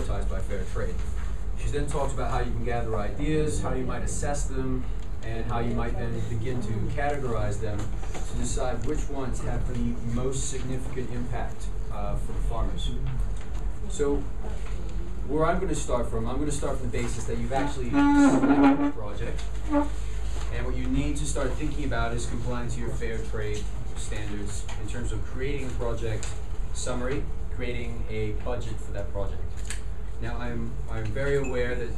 prioritized by fair trade. She then talks about how you can gather ideas, how you might assess them, and how you might then begin to categorize them to decide which ones have the most significant impact for the farmers. So where I'm going to start from, I'm going to start from the basis that you've actually selected a project, and what you need to start thinking about is complying to your fair trade standards in terms of creating a project summary, creating a budget for that project. Now I'm very aware that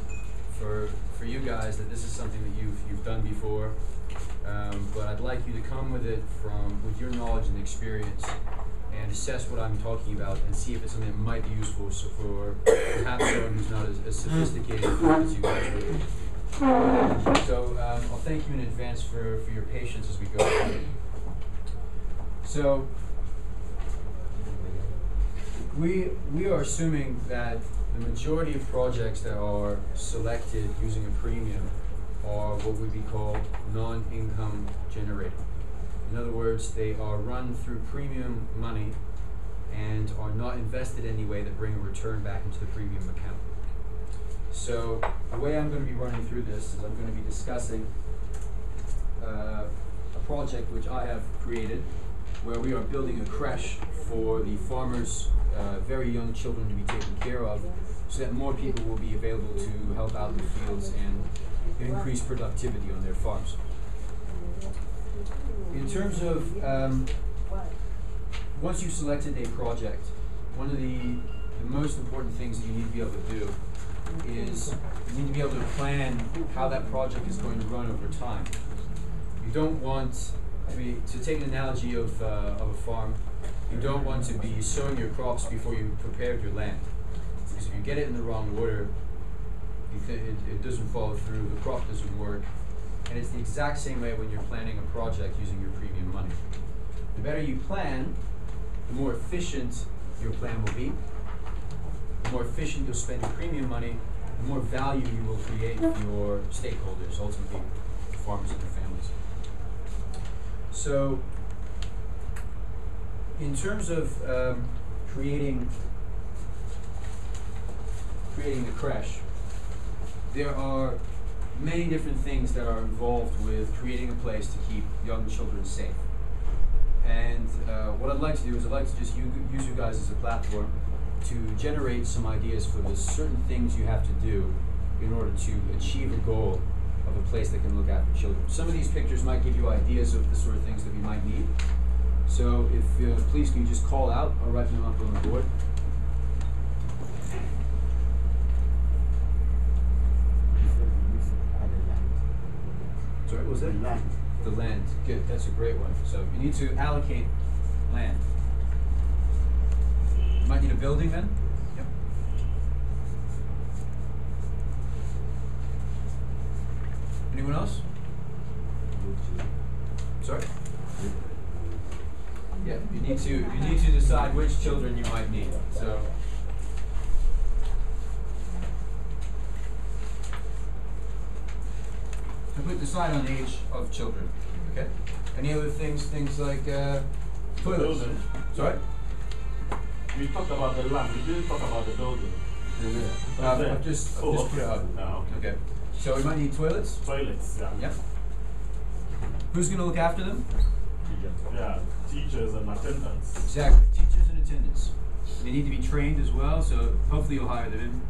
for you guys that this is something that you've done before, but I'd like you to come with it with your knowledge and experience and assess what I'm talking about and see if it's something that might be useful for perhaps someone who's not as sophisticated as you guys would be. So I'll thank you in advance for your patience as we go through. So we are assuming that the majority of projects that are selected using a premium are what would be called non-income generating. In other words, they are run through premium money and are not invested in any way that bring a return back into the premium account. So the way I'm going to be running through this is I'm going to be discussing a project which I have created where we are building a creche for the farmers' very young children to be taken care of, so that more people will be available to help out in the fields and increase productivity on their farms. In terms of, once you've selected a project, one of the most important things that you need to be able to do is you need to be able to plan how that project is going to run over time. You don't want to take an analogy of a farm, you don't want to be sowing your crops before you prepared your land. Because if you get it in the wrong order, it doesn't follow through, the crop doesn't work. And it's the exact same way when you're planning a project using your premium money. The better you plan, the more efficient your plan will be. The more efficient you'll spend your premium money, the more value you will create for your stakeholders, ultimately the farmers and their families. So, in terms of creating the creche, there are many different things that are involved with creating a place to keep young children safe. And what I'd like to do is I'd like to just use you guys as a platform to generate some ideas for the certain things you have to do in order to achieve a goal of a place that can look after children. Some of these pictures might give you ideas of the sort of things that we might need. So if please can you just call out, I'll write them up on the board. Sorry, what was that? Land. The land. Good, that's a great one. So you need to allocate land. You might need a building then? Yep. Anyone else? Sorry? Yeah, you need to decide which children you might need. So decide on the age of children. Okay. Any other things like toilets? Sorry? We talked about the land. We didn't talk about the building. I've just put it up. Oh, okay. Okay. So we might need toilets. Toilets, yeah. Yep. Who's going to look after them? Yeah, teachers and attendants. Exactly. Teachers and attendants. They need to be trained as well, so hopefully you'll hire them in.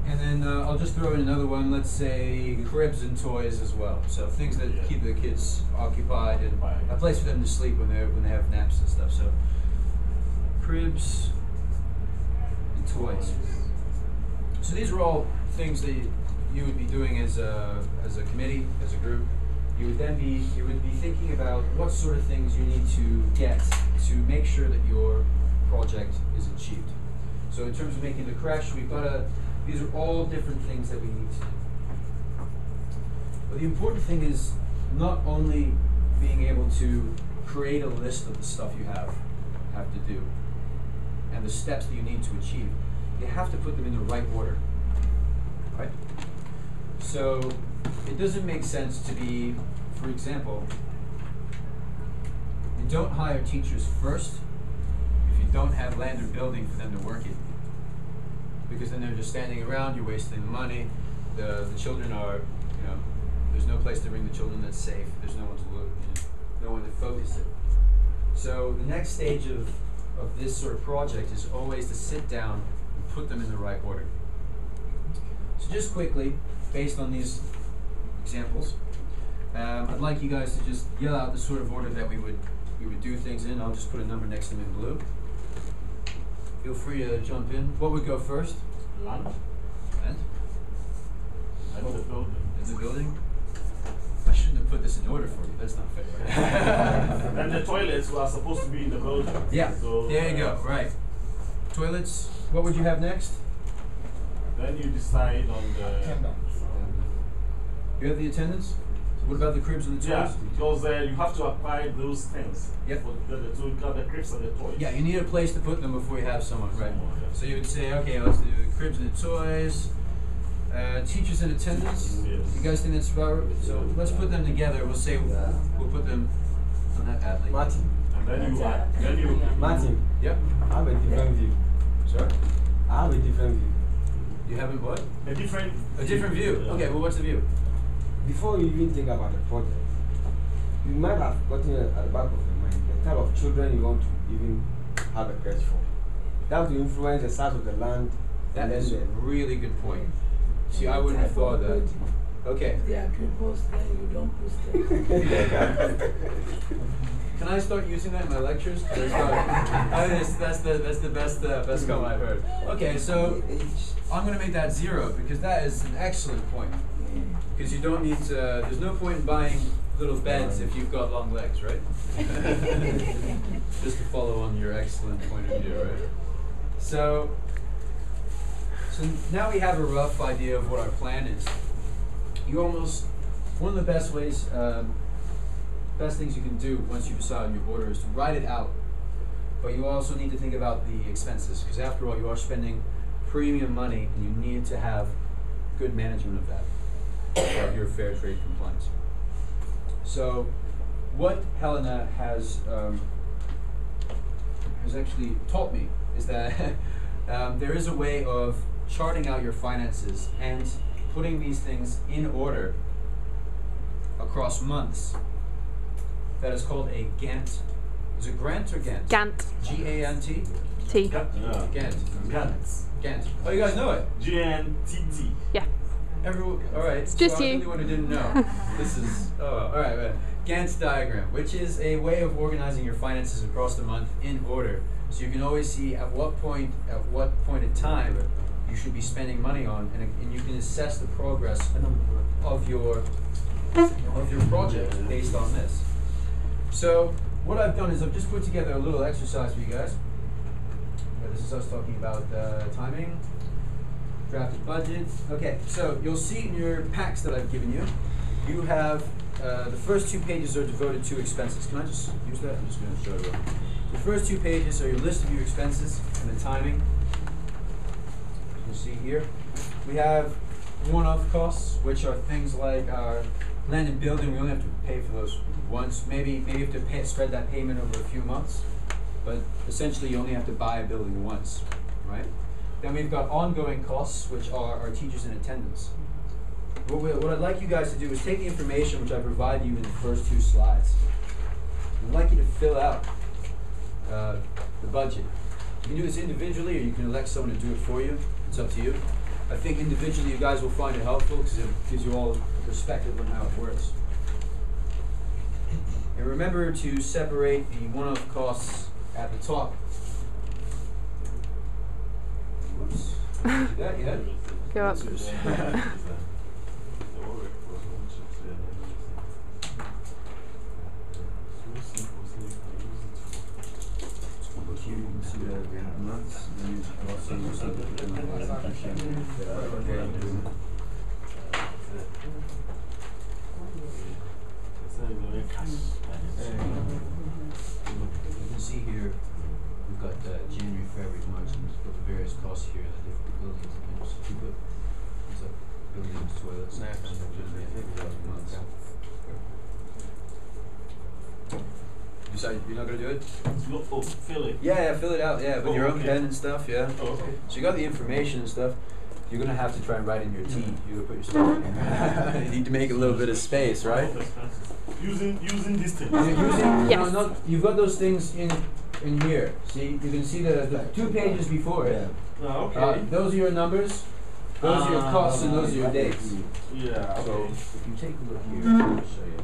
And then I'll just throw in another one, let's say cribs and toys as well. So things that keep the kids occupied and a place for them to sleep when they have naps and stuff. So cribs and toys. So these are all things that you would be doing as a committee, as a group. You would be thinking about what sort of things you need to get to make sure that your project is achieved. So in terms of making the creche, these are all different things that we need to do. But the important thing is not only being able to create a list of the stuff you have to do and the steps that you need to achieve, you have to put them in the right order, right? So it doesn't make sense to be, for example, don't hire teachers first if you don't have land or building for them to work in. Because then they're just standing around, you're wasting the money. The children are, there's no place to bring the children that's safe. There's no one to look, no one to focus it. So the next stage of this sort of project is always to sit down and put them in the right order. So just quickly, based on these examples, I'd like you guys to just yell out the sort of order that we would do things in. I'll just put a number next to them in blue. Feel free to jump in. What would go first? Land. Land? And the building. In the building? I shouldn't have put this in order for you. That's not fair. And the toilets were supposed to be in the building. Yeah. So, There you go. Right. Toilets. What would you have next? Then you decide on the. You have the attendance? What about the cribs and the Yeah, toys? because you have to apply those things. Yep. So you got the cribs and the toys. Yeah, you need a place to put them before you have someone, right? Yeah. So you would say, okay, let's do the cribs and the toys, teachers in attendance. Yes. You guys think that's about right? So let's put them together. We'll say we'll put them on that athlete. Martin. And then you. Martin, Yep. I have a different view. Sorry. I have a different view. You haven't what? A different. A different view. Yeah. Okay. Well, what's the view? Before you even think about the project, you might have gotten at the back of your mind the type of children you want to even have a crèche for. That will influence the size of the land. That and is a then really good point. See, I wouldn't have thought of that. Okay. If they are cripples, then you don't post them. Can I start using that in my lectures? I think that's the best comment I've heard. Okay, so I'm going to make that 0 because that is an excellent point. Because you don't need to. There's no point in buying little beds if you've got long legs, right? Just to follow on your excellent point of view, right? So now we have a rough idea of what our plan is. One of the best ways. Best things you can do once you decide on your order is to write it out. But you also need to think about the expenses, because after all, you are spending premium money, and you need to have good management of that, of your fair trade compliance. So, what Helena has actually taught me is that there is a way of charting out your finances and putting these things in order across months. That is called a Gantt. Is it Grant or Gantt? Gantt. G-A-N-T? T. Yeah. Gantt. Gantt. Gantt. Oh, you guys know it? GNTT. Yeah. Everyone, all right. It's just so you. I'm the only one who didn't know. This is, all right. Gantt's diagram, which is a way of organizing your finances across the month in order. So you can always see at what point in time you should be spending money on, and you can assess the progress of your project based on this. So what I've done is I've just put together a little exercise for you guys. This is us talking about timing, drafted budget. Okay, so you'll see in your packs that I've given you, you have the first 2 pages are devoted to expenses. Can I just use that? I'm just going to show you. The first 2 pages are your list of your expenses and the timing. You'll see here. We have one-off costs, which are things like our land and building. We only have to pay for those once. Maybe you have to spread that payment over a few months, but essentially you only have to buy a building once, right? Then we've got ongoing costs, which are our teachers in attendance. What I'd like you guys to do is take the information which I provide you in the first 2 slides. I'd like you to fill out the budget. You can do this individually, or you can elect someone to do it for you. It's up to you. I think individually you guys will find it helpful because it gives you all a perspective on how it works. And remember to separate the one-off costs at the top. Whoops. Did you do that yet? Go up. Look here, you can see the months, and you also see you can see here, we've got January, February, March, and we've got the various costs here, the different buildings, and just keep it. It's like buildings, toilets, snacks, and months. decide you're not gonna do it? No, oh, fill it. Yeah, fill it out. Yeah, with Oh, your own okay. pen and stuff. Yeah. Oh, okay. So you got the information and stuff. You're gonna have to try and write in your T. You're gonna put your stuff. You need to make a little bit of space, right? Using this thing. You're using, Yes. no, not, you've got those things in here. See, you can see the 2 pages before it. Oh, okay. Those are your numbers. Those are your costs and those are your dates. Yeah. So Okay. if you take a look here, I'll show you.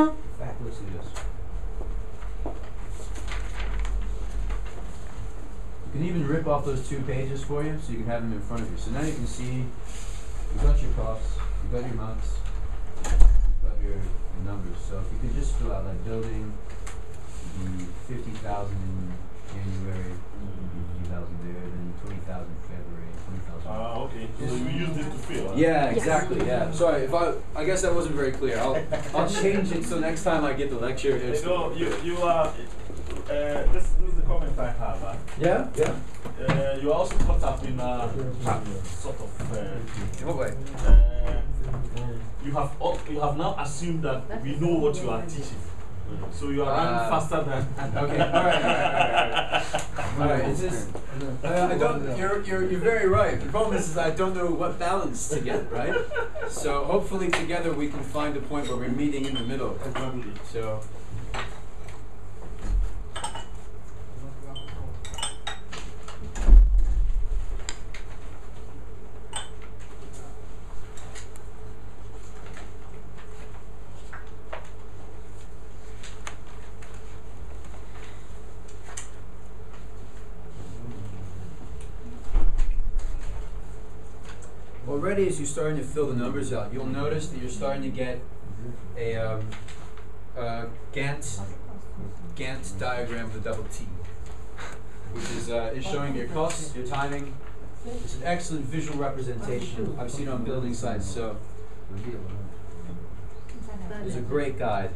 In fact, let's do this. You can even rip off those 2 pages for you, so you can have them in front of you. So now you can see you've got your costs, you've got your months, you've got your numbers. So if you could just fill out like building, the 50,000 in January, 50,000 there, then 20,000 in February, 20,000. Okay. So you use this to fill. Huh? Yeah, Yes. exactly. Yeah. Sorry if I guess that wasn't very clear. I'll change it so next time I get the lecture. It's You know, you are. This is the comment I have. Huh? yeah, yeah. You are also caught up in sort of. In what way? You have now assumed that we know what you are teaching. So you are running faster than. Okay. All right. All right. It's just I don't. You're very right. The problem is I don't know what balance to get right. So hopefully together we can find a point where we're meeting in the middle. So. Already, as you're starting to fill the numbers out, you'll notice that you're starting to get a Gantt diagram with a double T, which is showing your costs, your timing. It's an excellent visual representation. I've seen it on building sites, so it's a great guide.